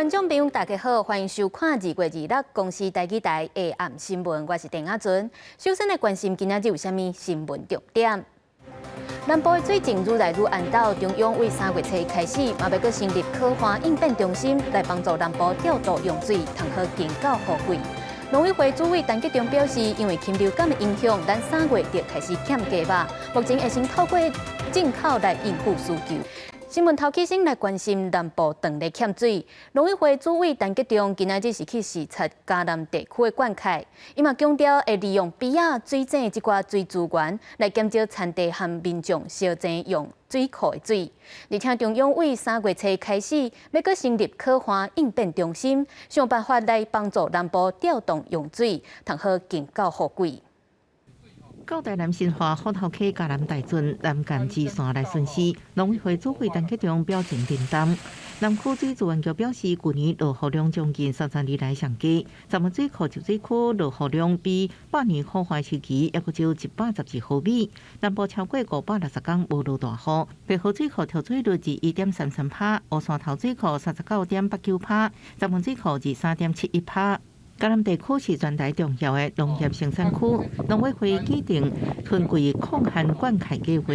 观众朋友，大家好，欢迎收看2月26日公视台记台下暗新闻，我是丁雅纯。首先来关心今仔日有啥物新闻重点。南部的水情愈来愈暗道，中央为3月初开始，嘛要阁成立可花应变中心，来帮助南部调度用水，通好经到雨季。农委会主委陈吉仲表示，因为禽流感的影响，咱3月就开始欠鸡肉，目前会先透过进口来应付需求。新闻头起先来关心南部长日欠水，农委会主委陈吉仲今仔日是去视察嘉南地区的灌溉，伊嘛强调会利用鼻仔、水井即寡水资源来减少产地和民众烧井用水库的水。而且中央为3月初开始，要阁成立可花应变中心，想办法来帮助南部调动用水，通好经到雨季。到台南新化虎头溪嘉南大圳南干支线来巡视，农委会主委陈吉仲表情平淡。南区水资源局表示，去年落雨量将近30年来上低，咱们水库集水区落雨量比8年雨怀时期也只有112毫米，南部超过560天无落大雨。北河水库调水率是1.33%，乌山头水库39.89%，咱们水库是3.71%。嘉南地区是全台重要的农业生产区，农委会制定春季抗旱灌溉计划。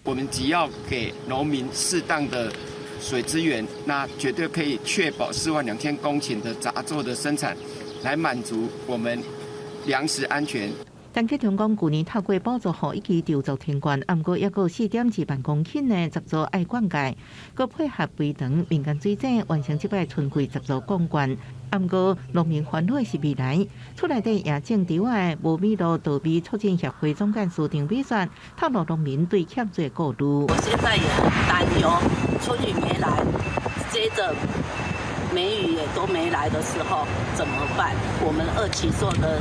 我们只要给农民适当的水资源，那绝对可以确保42000公顷的杂作的生产，来满足我们粮食安全。陈吉仲讲，去年透过补助户已经调作停灌，不过也有4.2万公顷的杂作爱灌溉，佮配合肥塘民间水井完成这摆春季杂作灌灌。不过农民烦恼的是未来，厝内底也种稻的无米路稻米促进协会总干事张美雪透露农民对欠水的顾虑。我现在也很担忧，春雨没来，接着梅雨也都没来的时候怎么办？我们2期做的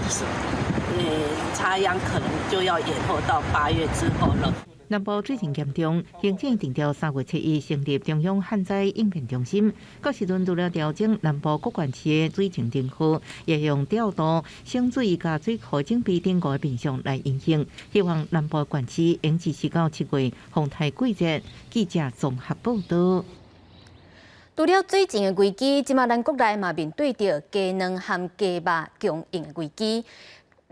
插秧可能就要延后到8月之后了。南部水情严重，行政定调3月7日成立中央旱灾应变中心。到时阵除了调整南部各县市的水情情况，也用调度省水甲水库整备等5个面向来运行。希望南部县市能支持到7月风台季节。记者综合报道。除了水情的危机，即马咱国内嘛面对着鸡卵和鸡肉供应的危机。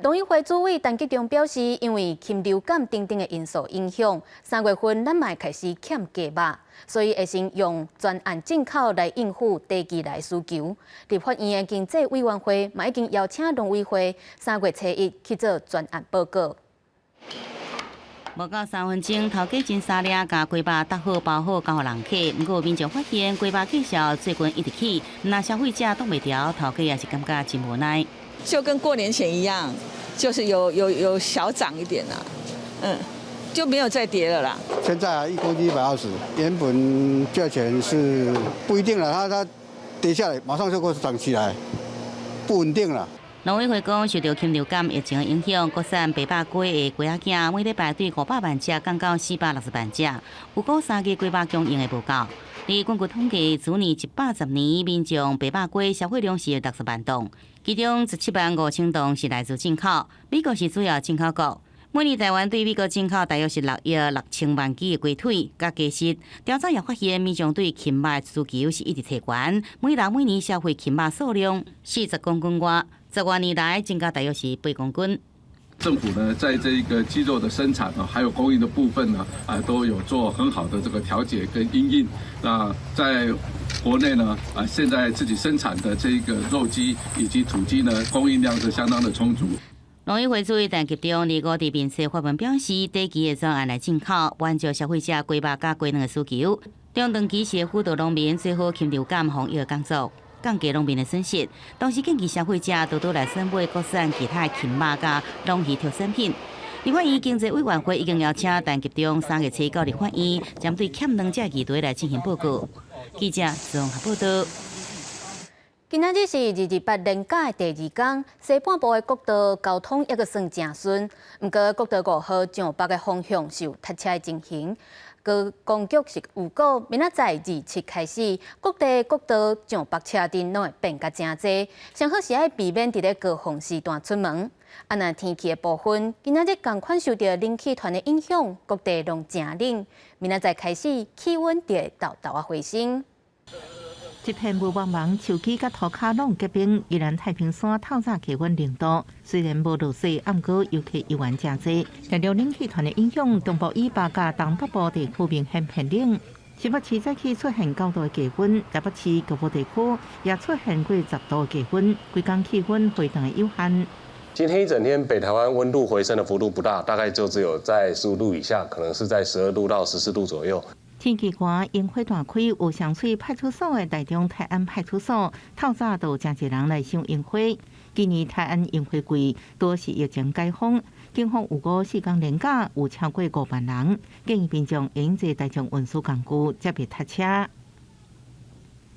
农委会主委陈吉仲表示，因为禽流感等等的因素影响，3月份咱嘛开始欠鸡肉，所以会先用专案进口来应付地期来需求。立法院的经济委员会嘛已经邀请农委会3月初1去做专案报告。无到3分钟，头家真沙粒，甲鸡肉搭好包好交互人客。不过民众发现鸡肉计价最近一直起，那消费者挡袂牢，头家也是感觉真无奈。就跟过年前一样，就是有小涨一点啦，就没有再跌了啦。现在1公斤120，原本价钱是不一定了，它跌下来马上就会涨起来，不稳定了。农委会讲，受到禽流感疫情的影响，国产白肉鸡的鸡仔囝每礼拜对500万只降到460万只，有讲3个鸡肉供应的无够。而根据统计，去年110年民众白肉鸡消费量是60万吨，其中17万5千吨是来自进口，美国是主要进口国。每年台湾对美国进口大约是6亿6千万只的鸡腿、甲鸡翅。调查也发现，民众对禽肉的需求是一直提悬，每人每年消费禽肉数量40公斤外，10多年来增加大约是8公斤。政府呢，在这一个鸡肉的生产呢，还有供应的部分呢，都有做很好的这个调节跟因应。那在国内呢，现在自己生产的这个肉鸡以及土鸡呢，供应量是相当的充足。农委会主委陈吉仲伫5日面试发文表示，短期的专案来进口，挽救消费者鸡肉甲鸡卵的需求。中长期是辅导农民做好禽流感防疫的工作，降低农民的损失。同时建议消费者多多来选买国产其他禽肉甲农渔特产品。立法院经济委员会已经邀请陈吉仲3月初到立法院，针对欠卵这议题来进行报告。记者综合报道。今仔日是228连假的第2天，西半部的国道交通还阁算正顺，不过国道5号上北的方向是有塞车的情形。高公局是预告，明仔载27开始，各地国道上北车阵拢会变甲真多，上好是爱避免伫咧高峰时段出门。若天气的部分，今仔日同款受到冷气团的影响，各地拢真冷。明仔载开始，气温就会豆豆回升。一片无茫茫树枝甲土骹拢结冰，宜兰太平山透早气温0度，虽然无落雪，暗过游客游玩真多。受到冷气团的影响，中部以北甲东北部地区明显偏冷。新北市早起出现9度的低温，台北市局部地区也出现过10度的低温，规天气温非常的有限。今天一整天北台湾温度回升的幅度不大，大概就只有在15度以下，可能是在12度到14度左右。天气寒，樱花大开，有上水派出所的台中泰安派出所透早就有真侪人来赏樱花。今年泰安樱花季多是疫情解封，警方有过4天连假，有超过5万人，建议民众应坐大众运输工具，才别塞车。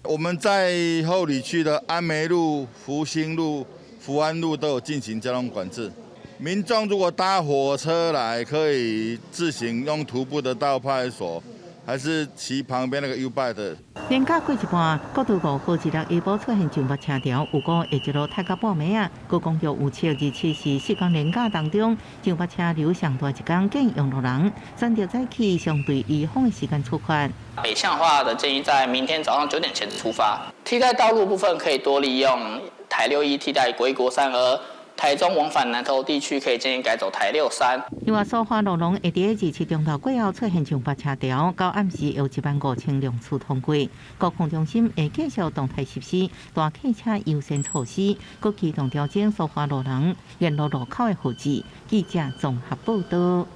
我们在后里区的安梅路、福兴路、福安路都有进行交通管制。民众如果搭火车来，可以自行用徒步的到派出所。还是骑旁边那个 U-Bike。连假过一半，国道5号1日下晡出现上北车条，有过下一路太到半暝啊。高公路有测27是4天连假当中，上北车流上大一天，建议用路人选择早起相对移风的时间出发。北向的话的建议在明天早上9点前出发。替代道路部分可以多利用台61替代国1、国3，而台中往返南投地区可以建议改走台63。另外，苏花路龙会伫27中头过后出现上北车条，到暗时有15000辆次通过。高空中心会继续动态实施大客车优先措施，佮启动调整苏花路龙沿路路口的位置。记者综合报道。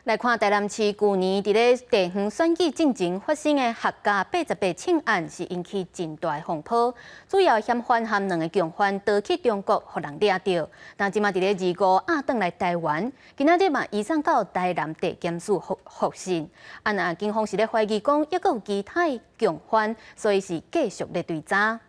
来看台南市去年伫咧地方选举进前发生的客家88庆案，是引起真大风波。主要嫌犯和2个共犯逃去中国，互人抓到。但即马伫咧25押转来台湾，今仔日嘛移送到台南地检署复讯。啊，警方是咧怀疑讲，抑阁有其他共犯，所以是继续咧追查。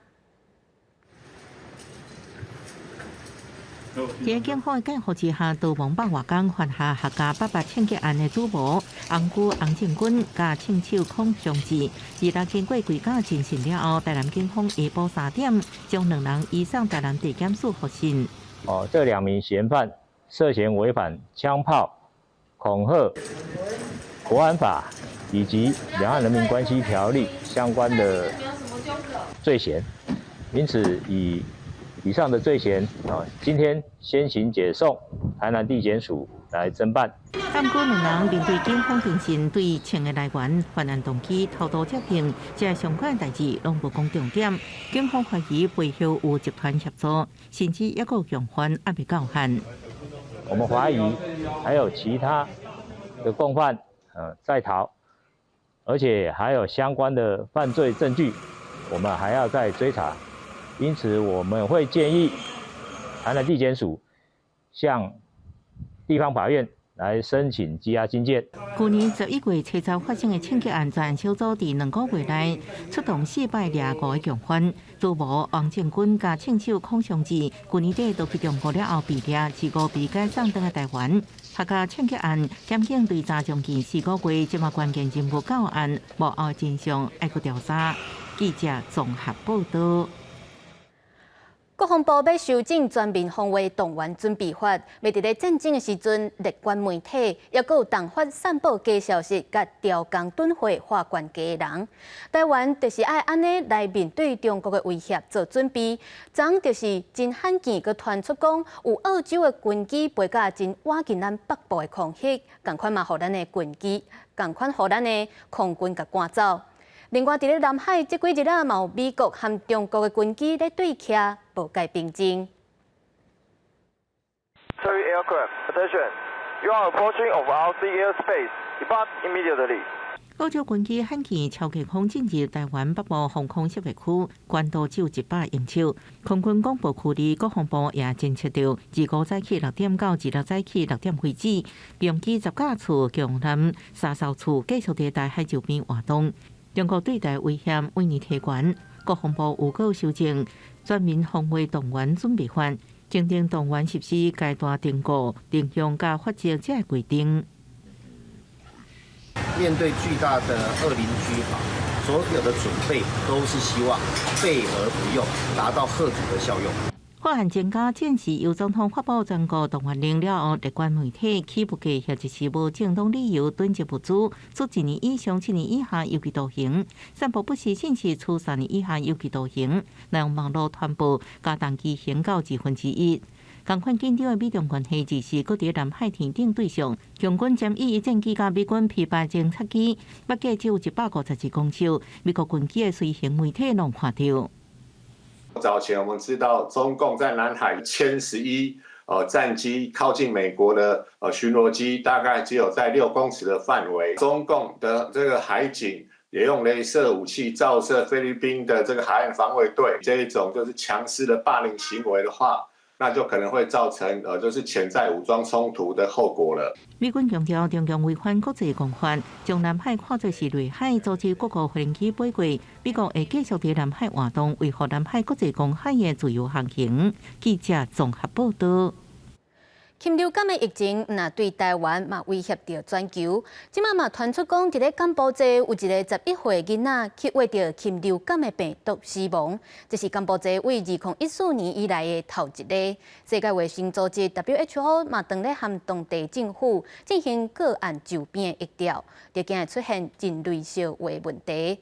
在警方的介入之下，逃亡北外港犯下客家88庆劫案的主谋洪居洪正军加庆手邝祥志，日前经过规家侦讯了后，台南警方下晡3点将2人移送台南地检署复讯。这2名嫌犯涉嫌违反枪炮、恐吓、国安法以及两岸人民关系条例相关的罪嫌，因此以上的罪嫌今天先行解送台南地检署来侦办。但过2人面对警方定性对枪的来源、犯案动机、偷渡接近，这相关的代志拢无讲重点。警方怀疑背后有集团协助，甚至一个共犯还未告限。我们怀疑还有其他的共犯在逃，而且还有相关的犯罪证据，我们还要再追查。因此，我们会建议台南地检署向地方法院来申请羁押禁见。去年11月7日发生的庆劫案专案小组伫2个月内出动4摆抓5个共犯，主谋王建军加庆手邝祥志，去年底都去中国了后被抓，是5被解送回台湾。客家庆劫案检警追查将近4个月，即马关键人物到案，幕后真相还佫调查。记者综合报道。国防部要修正全面防卫动员准备法，要伫咧战争的时阵，列管媒体也佫有动法散布假消息，甲调工敦会划关家的人。台湾就是爱安尼来面对中国的威胁做准备。昨就是真罕见，佫传出讲有澳洲的军机飞甲真倚近咱北部的空隙，共款嘛，互咱的军机，共款互咱的空军甲赶走。另外，伫咧南海这几日啊，嘛有美国和中国的军机咧对徛，无界兵争。Military aircraft, attention! You are approaching of our sea airspace. Depart immediately. 澳洲军机罕见超级空进入台湾北部防空识别区，关度只有100英尺。空军广播处理国防部也侦测到，25早起6点到26早起6点为止，共计10架次共艦3艘次继续在台海周边活动。中国对台威胁为年提悬，国防部有告修正全面防卫动员准备法，制定动员实施阶段定估、定向甲发射这规定。面对巨大的恶邻居所有的准备都是希望备而不用，达到嚇阻的效用。法案增加战时由总统发布全国动员令了后，立管媒体起不计或者是无正当理由囤积物资，处1年以上7年以下有期徒刑；散布不实信息，处3年以下有期徒刑；利用网络传播，加重其刑到1/2。共款紧张的美中关系，自是搁伫南海天顶对象，共军将伊一战机甲美军批发侦察机，八架只有152公尺，美国军机的随行媒体拢看到。早前我们知道，中共在南海歼11战机靠近美国的巡逻机，大概只有在6公尺的范围。中共的这个海警也用雷射武器照射菲律宾的这个海岸防卫队，这一种就是强势的霸凌行为的话，那就可能会造成就是潜在武装冲突的后果了。美军强调，中共违反国际公法，将南海看作是内海，阻止各国飞机飞过。美国会继续在南海活动，维护南海国际公海的自由航行。记者综合报道。禽流感的疫情，那对台湾嘛威胁到全球。即马嘛传出讲，伫咧柬埔寨有一个11岁囡仔去患着禽流感的病毒死亡，这是柬埔寨为2014年以来的头一例。世界卫生组织 WHO 嘛当咧和当地政府进行个案就病的疫调，就惊会出现人类烧化问题。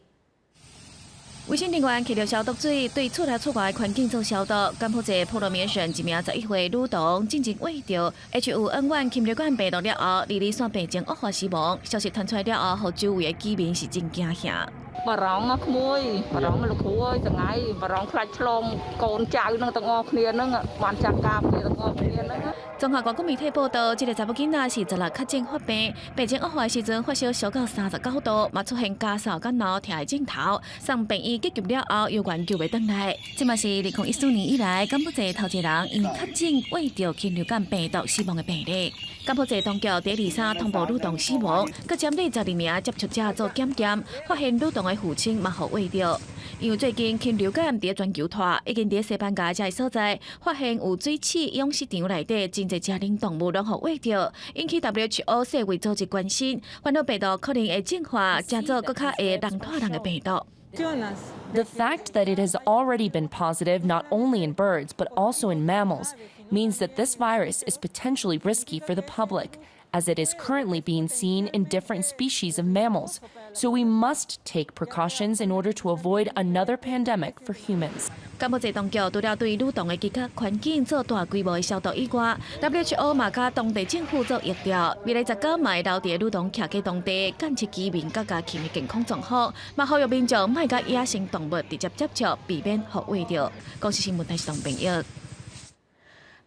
卫生人员揢着消毒水，对厝内厝外环境做消毒。柬埔寨普罗缅省一名11岁女童，进前患着 H5N1 禽流感病毒了后，2日线病情恶化死亡。消息传出来了后，周围的居民是真惊吓。បារម្ភក្មួយបារម្ភលោកគ្រូអើយថ្ងៃបារម្ភខ្លាចឆ្លងកូនចៅនឹងទាំងអស់គ្នានឹងបានចាត់ការគ្នាទាំងអស់គ្នានឹង中华广播媒体报道，这个查某囡仔是16确诊发病，病情恶化时阵发烧烧到39度，嘛出现家扫跟脑疼的症头，送病院急救了后，又援救袂回来。这嘛是2014年以来柬埔寨头一人因确诊患着禽流感病毒死亡的病例。柬埔寨当局第23通报女童死亡，佮针对12名接触者做检验，发现女童的父亲嘛互患着。因为最近禽流感伫全球拖，已经伫西班牙这所在发现有水鼠养殖场内底真侪家庭动物拢互患着，引起 WHO 世卫组织关心，烦恼病毒可能会进化，成做更较会人拖人的病毒。The fact that it has already been positive not only in birds but also in mammals means that this virus is potentially risky for the public, as it is currently being seen in different species of mammals. So we must take precautions in order to avoid another pandemic for humans. 柬埔寨当局除了对女童的居家环境做大规模的消毒以外 ，WHO 嘛甲当地政府做疫调，未来19嘛会留伫女童徛喺当地，监测居民甲家禽的健康状况，嘛呼吁民众莫甲野生动物直接接触，避免互患着。公司新闻台是唐平友。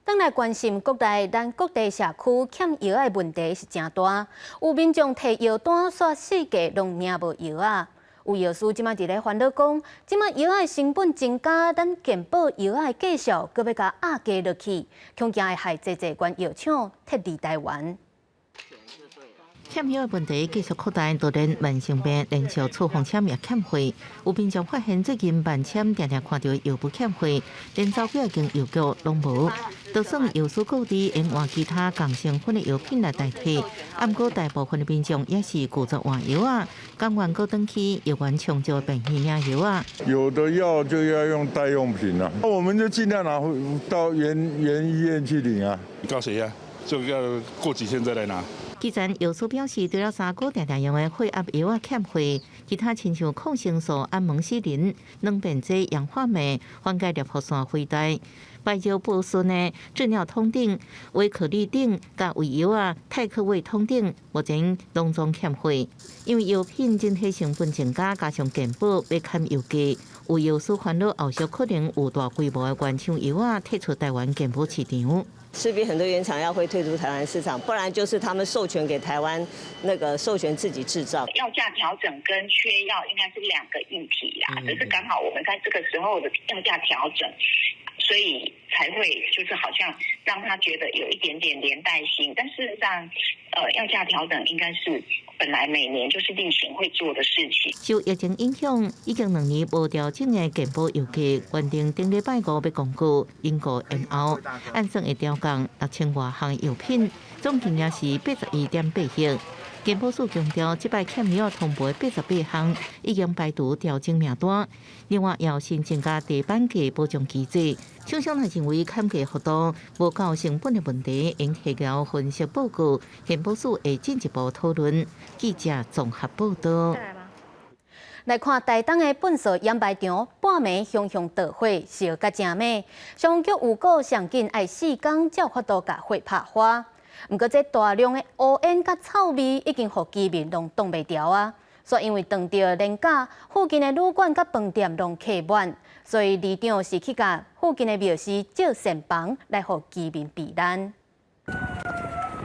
当来关心国内，咱各地社区欠药的问题是真大，有民众摕药单煞世界拢领无药啊。有药师即马伫咧烦恼讲，即马药的成本增加，咱健保药的计数搁要甲压价落去，恐惊会害济间药厂脱离台湾。欠药的问题继续扩大，导致慢性病连续处方签也欠费。有民众发现最近慢签常常看到药不欠费，连走几间药局拢无。就算药师购置用换其他共成分的药品来代替，不过大部分的民众也是固执换药啊，甘愿搁转去药丸抢救病院领药啊。有的药就要用代用品啊，那我们就尽量拿到原医院去领啊。告谁呀？就要过几天再来拿。基层药师表示，除了3个常用的血压药欠费，其他亲像抗生素、安蒙西林、软便剂、氧化镁、缓解尿酸灰带、白药布顺的治疗痛症、维可利定、甲胃药啊、泰克胃痛症，目前拢总欠费。因为药品整体成本增加，加上健保要砍药价，有药师烦恼后续可能有大规模的原厂药啊退出台湾健保市场。势必很多原厂药会退出台湾市场，不然就是他们授权给台湾那个授权自己制造。药价调整跟缺药应该是2个议题啦，只是刚好我们在这个时候的药价调整，所以才会就是好像让他觉得有一点点连带性，但事实上，药价调整应该是本来每年就是例行会做的事情。受疫情影响，已经2年无调整的健保药价，原定顶礼拜5要公告，因故延后，按算会调降6000多项药品，总金额是81.8亿。健保署强调，这摆欠了通赔88项，已经排除调整名单。另外，也新增加地板价保障机制。厂商若认为砍价幅度无够成本的问题，应提交分析报告，健保署会进一步讨论。记者综合报道。来看台东的粪扫掩埋场，半暝熊熊大火，烧甲正美。消防局预估上紧要4天才有法度甲火拍花。不过，这大量的乌烟甲臭味已经互居民拢挡袂牢啊。所以因为撞到连假，附近的旅馆甲饭店拢客满，所以里长是去甲附近的庙寺借善房来互居民避难。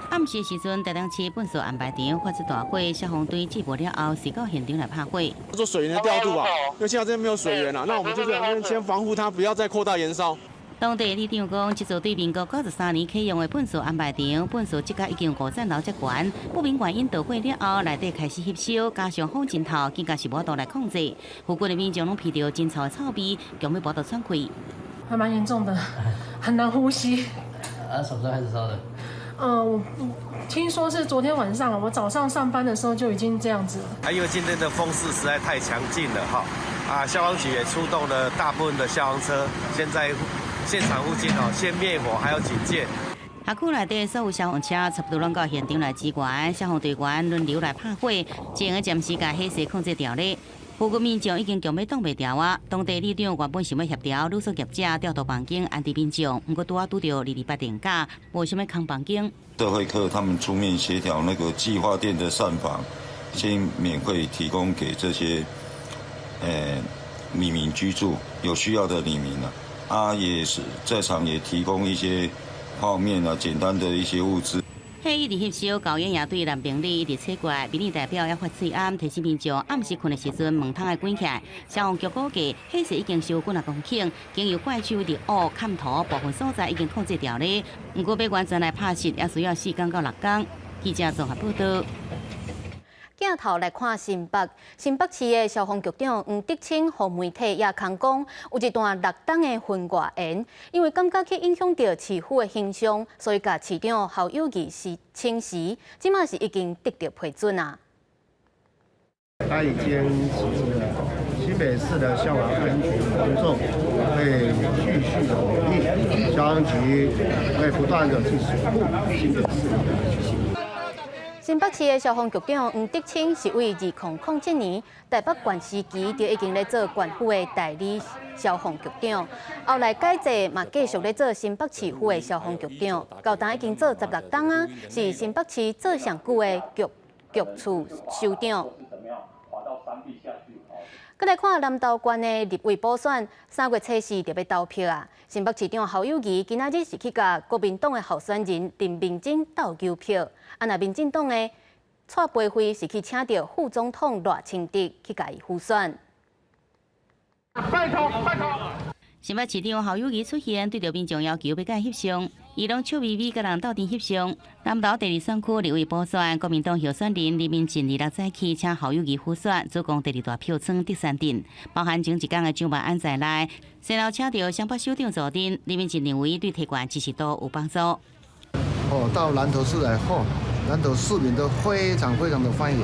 暗时时阵，台东市粪扫掩埋场发生大火，消防队接报了后，是到现场来拍火。做水源的调度啊，因为现在这边没有水源了，那我们就在那边先防护它，不要再扩大燃烧。当地里长讲，这座对民国93年启用的粪扫掩埋场，粪扫积甲已经5层楼这悬，不明原因导火了后，内底开始吸烧，加上火箭头，更加是无度来控制。附近的民众拢闻到真臭的臭味，强要无度喘气。还蛮严重的，很难呼吸。什么时候开始烧的？我听说是昨天晚上，我早上上班的时候就已经这样子了。因为今天的风势实在太强劲了哈，消防局也出动了大部分的消防车，现在现场附近先灭火，还有警戒。辖区内底所有消防车差不多拢到现场来支援，消防队员轮流来拍火，进而暂时将火势控制掉咧。附近民众已经强要挡袂牢啊！当地里长原本想要协调旅宿业者调度房间安置民众，不过拄到228电价，无想要空房间。社会科他们出面协调那个计划店的膳房，先免费提供给这些里民居住有需要的里民也是在场也提供一些泡面简单的一些物资。火一直吸烧，高烟也对南平里一直吹过来，民意代表也发催暗提醒民众暗时困的时阵门窗要关起来。消防局估计火势已经烧几啊公顷，经由怪手伫乌砍头部分所在已经控制掉咧。不过要完全来拍摄，也需要4天到6天。记者综合报道。镜头来看新北市的消防局长黄德清和媒体也空讲，有一段6档的婚外宴，因为感觉去影响到市府的形象，所以甲市长侯友宜是请辞，即马是已经得到批准啊。他已经指示了新北市的消防安全工作会继续的努力，消防局会不断的去守护新北市的安全。新北市的消防局长黄德清是为2007年台北县时期就已经咧做县府的代理消防局长，后来改制嘛继续咧做新北市府的消防局长，到当已经做16档啊，是新北市做上久的局处首长。再来看南投县的立委补选，3月初4就要投票啊！新北市长侯友宜今仔日是去甲国民党的候选人林明珍斗求票，那民进党的蔡培慧是去请到副总统赖清德去甲伊辅选。拜托拜托！新北市长侯友宜出现，对着民众要求要甲翕相，伊拢笑眯眯，甲人斗阵翕相。南投第2选区立委补选，国民党候选人李明进26早起请侯友宜辅选，总共第2大票仓第3阵，包含前一天的蒋万安在内，先后请到双北首长坐镇，李明进认为对提悬支持度有帮助。到南投市来后，南投市民都非常的欢迎，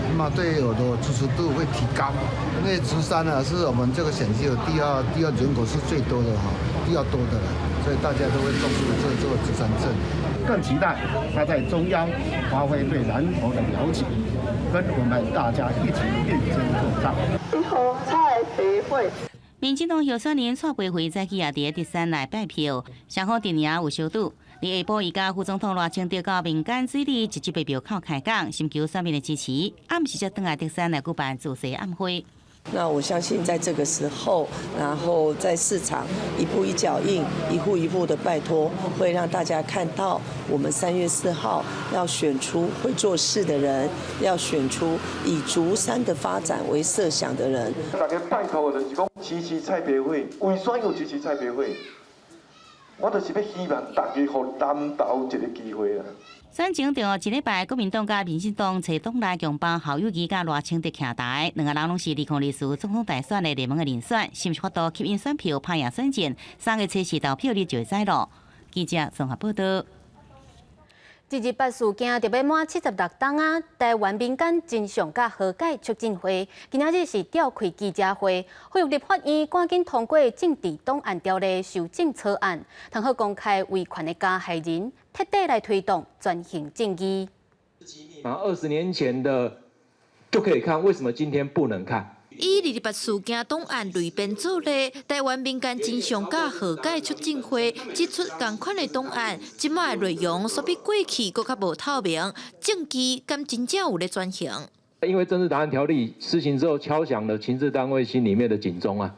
那么对我的支持度会提高。因为竹山呢是我们这个县区有第二人口是最多的第二多的了，所以大家都会重视这个竹山镇。更期待他在中央发挥对南投的了解，跟我们大家一起认真作战。蔡培慧。民进党候选人蔡培慧早起也伫第3来拜票，双方阵营有小赌。伫下晡，伊甲副总统赖清德到民间水里直接被票口开讲，寻求选民的支持。暗时则转来第3来举办自设暗会。那我相信在这个时候，然后在市场一步一脚印，一户一户的拜托，会让大家看到我们3月4号要选出会做事的人，要选出以竹山的发展为设想的人。大家拜托的就是讲支持蔡培慧，为啥要支持蔡培慧？我就是要希望大家给南投一个机会啦。选前就1礼拜，国民党甲民进党找党内强帮侯友宜甲赖清德徛台，两个人拢是2024总统大选的联盟的人选，是毋是法度吸引选票拍赢选战？3月初4投票日就会知咯。记者综合报道。228事件特别满76天啊！台湾民间真相甲和解促进会今仔日是召开记者会，呼吁立法院赶紧通过政治档案条例修正草案，通好公开维权的加害人，彻底来推动专刑正义。然后20年前的就可以看，为什么今天不能看？以228事件档案类编组的台湾民间真相甲和解促进会指出，同款的档案，即卖内容所比过去更较无透明，证据敢真正有咧转型。因为政治档案条例施行之后，敲响了情治单位心里面的警钟啊，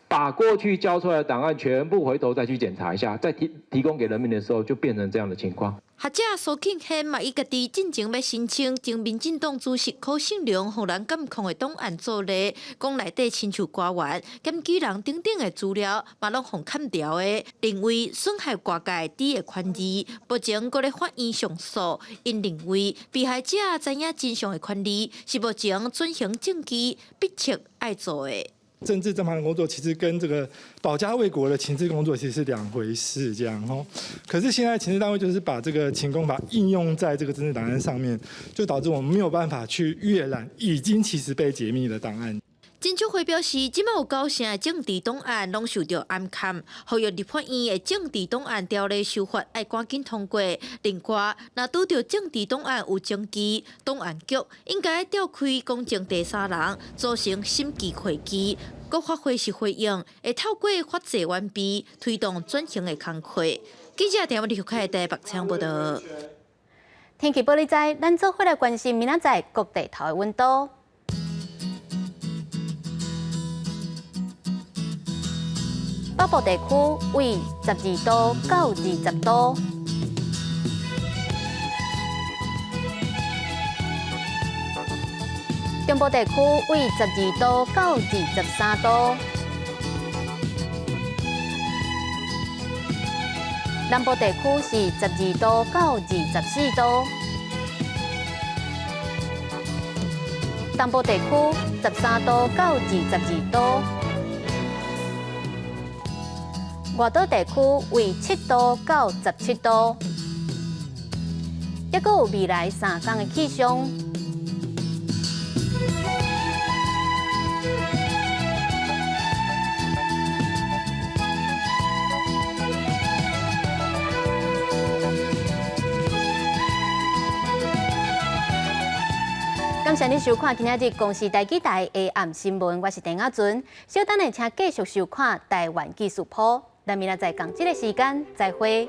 把过去交出来的档案全部回头再去检查一下，再提供给人民的时候，就变成这样的情况。学者苏庆宪嘛，伊家己进前要申请前民进党主席柯信良互人监控的档案组例，讲内底亲像官员、检举人等等的资料，嘛拢互砍掉的，认为损害外界低的权利。目前搁咧法院上诉，因认为被害者知影真相的权利是目前遵行证据迫切爱做的。政治侦查的工作其实跟这个保家卫国的情治工作其实是两回事，这样哦。可是现在情治单位就是把这个情公法应用在这个政治档案上面，就导致我们没有办法去阅览已经其实被解密的档案。真促会表示，即卖有9成的政治档案拢受到暗砍，呼吁立法院的政治档案条例修法要赶紧通过。另外，若拄到政治档案有证据，档案局应该召开公正第三人组成审计会议，搁发挥式回应，会透过法制完备推动转型的工作。记者电话李玉凯台北采访报道。天气报你知，咱做伙来关心明仔载各地头的温度。北部地区为12度到20度，中部地区为12度到23度，南部地区是12度到24度，东部地区13度到22度。外岛地区为7度到17度，抑阁有未来3天的气象。感谢你收看今仔日公视台记台的暗新闻，我是陈雅纯。稍等下，请继续收看台湾技术谱。咱明仔载同一个时间再会。